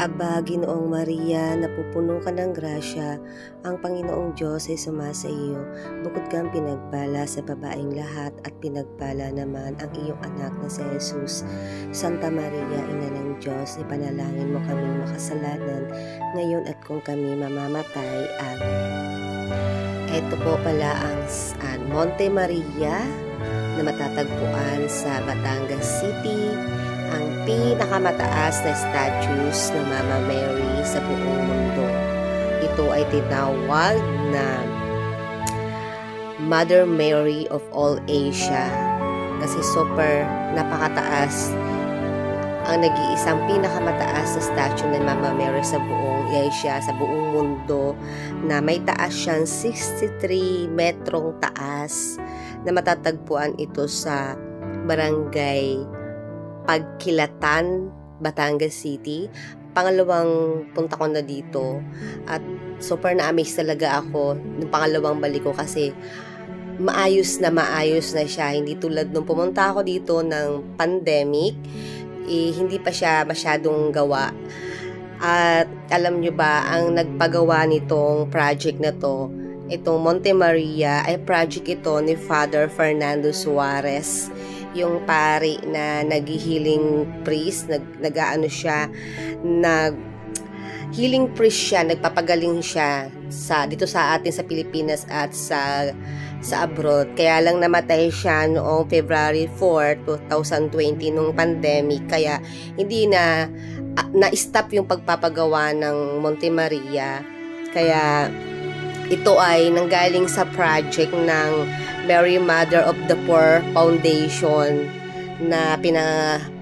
Aba, Ginoong Maria, napupuno ka ng grasya, ang Panginoong Diyos ay sumasa iyo. Bukod kang pinagpala sa babaeng lahat at pinagpala naman ang iyong anak na si Jesus. Santa Maria, Ina ng Diyos, ipanalangin mo kaming makasalanan, ngayon at kung kami mamamatay. Amen. Ito po pala ang Monte Maria na matatagpuan sa Batangas City, ang pinakamataas na statues ng Mama Mary sa buong mundo. Ito ay tinawag na Mother Mary of all Asia kasi super napakataas ang nag-iisang pinakamataas na statue ng Mama Mary sa buong Asia, sa buong mundo, na may taas siyang 63 metrong taas na matatagpuan ito sa Barangay Pagkilatan, Batangas City. Pangalawang punta ko na dito at super na-amaze talaga ako nung pangalawang balik ko kasi maayos na siya. Hindi tulad nung pumunta ako dito ng pandemic, hindi pa siya masyadong gawa. At alam nyo ba, ang nagpagawa nitong project na to, itong Monte Maria, ay project ito ni Father Fernando Suarez, yung pari na nag-healing priest, nag-aano siya, healing priest siya, nagpapagaling siya dito sa atin sa Pilipinas at sa abroad. Kaya lang namatay siya noong February 4, 2020 nung pandemic. Kaya hindi na-stop yung pagpapagawa ng Monte Maria. Kaya ito ay nanggaling sa project ng Mary Mother of the Poor Foundation na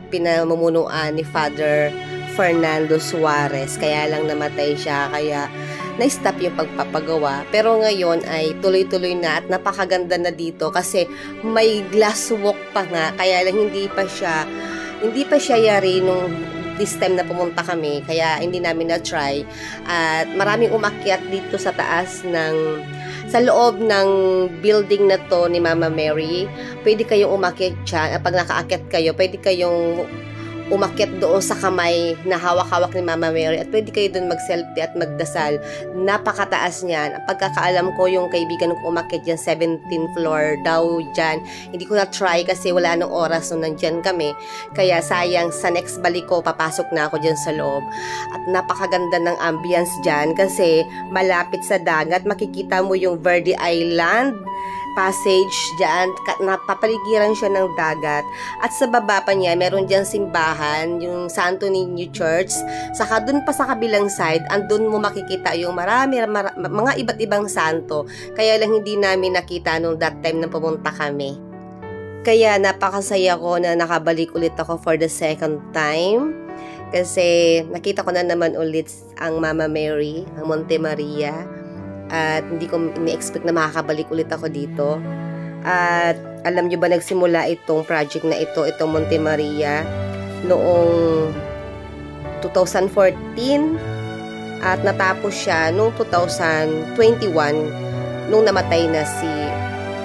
pinamumunuan ni Father Fernando Suarez. Kaya lang namatay siya, kaya na-stop yung pagpapagawa. Pero ngayon ay tuloy-tuloy na at napakaganda na dito kasi may glass walk pa nga. Kaya lang hindi pa siya yari nung this time na pumunta kami, kaya hindi namin na-try. At maraming umakyat dito sa taas sa loob ng building na to ni Mama Mary. Pwede kayong umakyat dyan. Pag nakaakyat kayo, pwede kayong umakyat doon sa kamay na hawak-hawak ni Mama Mary at pwede kayo doon mag-selfie at magdasal. Napakataas niyan. Ang pagkakaalam ko, yung kaibigan ko umakyat dyan, 17th floor daw dyan. Hindi ko na-try kasi wala nang oras nung nandyan kami. Kaya sayang, sa next balik ko, papasok na ako dyan sa loob. At napakaganda ng ambience dyan kasi malapit sa dagat. Makikita mo yung Verde Island passage dyan, napapaligiran siya ng dagat. At sa baba pa niya, meron dyan simbahan, yung Santo Niño Church. Saka dun pa sa kabilang side, andun mo makikita yung mga iba't ibang santo. Kaya lang hindi namin nakita nung that time na pumunta kami. Kaya napakasaya ko na nakabalik ulit ako for the second time. Kasi nakita ko na naman ulit ang Mama Mary, ang Monte Maria. At hindi ko ini-expect na makakabalik ulit ako dito. At alam nyo ba, nagsimula itong project na itong Monte Maria noong 2014 at natapos siya noong 2021 nung namatay na si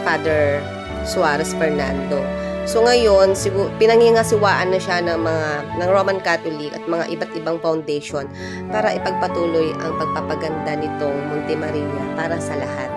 Father Suarez Fernando. So ngayon, pinangingasiwaan na siya ng Roman Catholic at mga iba't ibang foundation para ipagpatuloy ang pagpapaganda nitong Monte Maria para sa lahat.